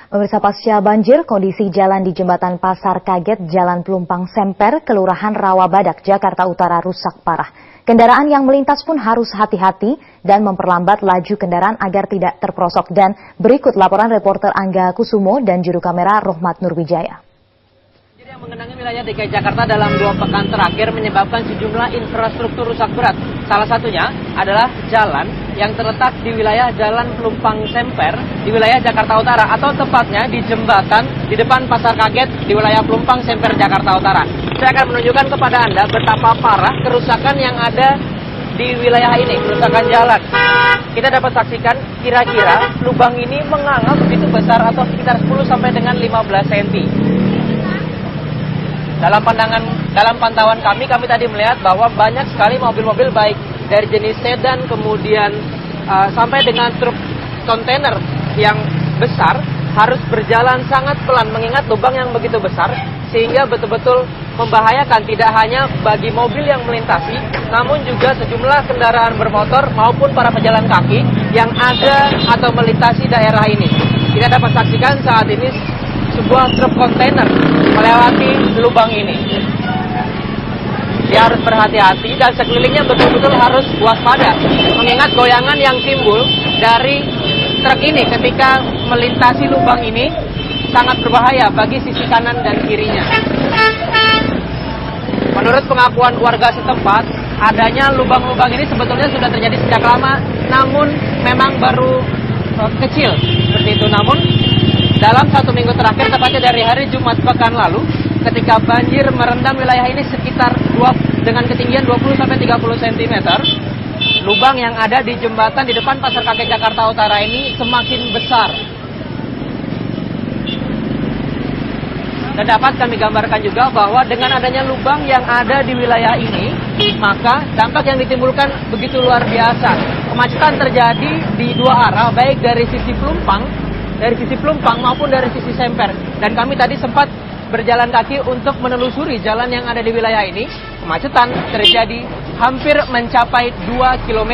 Pemirsa, pasca banjir, kondisi jalan di Jembatan Pasar Kaget, Jalan Pelumpang Semper, Kelurahan Rawabadak, Jakarta Utara rusak parah. Kendaraan yang melintas pun harus hati-hati dan memperlambat laju kendaraan agar tidak terperosok. Dan berikut laporan reporter Angga Kusumo dan juru kamera Rohmat Nurwijaya. Yang mengenangi wilayah DKI Jakarta dalam 2 pekan terakhir menyebabkan sejumlah infrastruktur rusak berat. Salah satunya adalah jalan yang terletak di wilayah Jalan Pelumpang Semper di wilayah Jakarta Utara, atau tepatnya di jembatan di depan Pasar Kaget di wilayah Pelumpang Semper, Jakarta Utara. Saya akan menunjukkan kepada Anda betapa parah kerusakan yang ada di wilayah ini, kerusakan jalan. Kita dapat saksikan kira-kira lubang ini menganga begitu besar atau sekitar 10 sampai dengan 15 cm. Dalam pantauan kami tadi melihat bahwa banyak sekali mobil-mobil baik dari jenis sedan, kemudian sampai dengan truk kontainer yang besar harus berjalan sangat pelan mengingat lubang yang begitu besar, sehingga betul-betul membahayakan tidak hanya bagi mobil yang melintasi, namun juga sejumlah kendaraan bermotor maupun para pejalan kaki yang ada atau melintasi daerah ini. Kita dapat saksikan saat ini sebuah truk kontainer melewati lubang ini. Dia harus berhati-hati dan sekelilingnya betul-betul harus waspada mengingat goyangan yang timbul dari truk ini ketika melintasi lubang ini sangat berbahaya bagi sisi kanan dan kirinya. Menurut pengakuan warga setempat, adanya lubang-lubang ini sebetulnya sudah terjadi sejak lama, namun memang baru kecil seperti itu. Namun dalam 1 minggu terakhir, tepatnya dari hari Jumat pekan lalu, ketika banjir merendam wilayah ini sekitar dengan ketinggian 20-30 cm, lubang yang ada di jembatan di depan Pasar Kaget Jakarta Utara ini semakin besar. Dan dapat kami gambarkan juga bahwa dengan adanya lubang yang ada di wilayah ini, maka dampak yang ditimbulkan begitu luar biasa. Kemacetan terjadi di 2 arah, baik dari sisi Pelumpang maupun dari sisi Semper. Dan kami tadi sempat berjalan kaki untuk menelusuri jalan yang ada di wilayah ini. Kemacetan terjadi hampir mencapai 2 km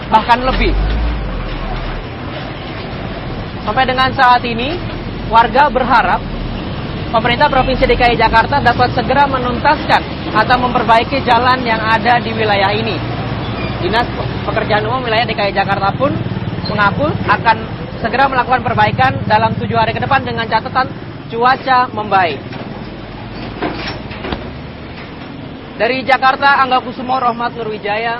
bahkan lebih. Sampai dengan saat ini, warga berharap pemerintah Provinsi DKI Jakarta dapat segera menuntaskan atau memperbaiki jalan yang ada di wilayah ini. Dinas Pekerjaan Umum wilayah DKI Jakarta pun mengaku akan segera melakukan perbaikan dalam 7 hari ke depan dengan catatan cuaca membaik. Dari Jakarta, Angga Kusumo, Rohmat Nurwijaya.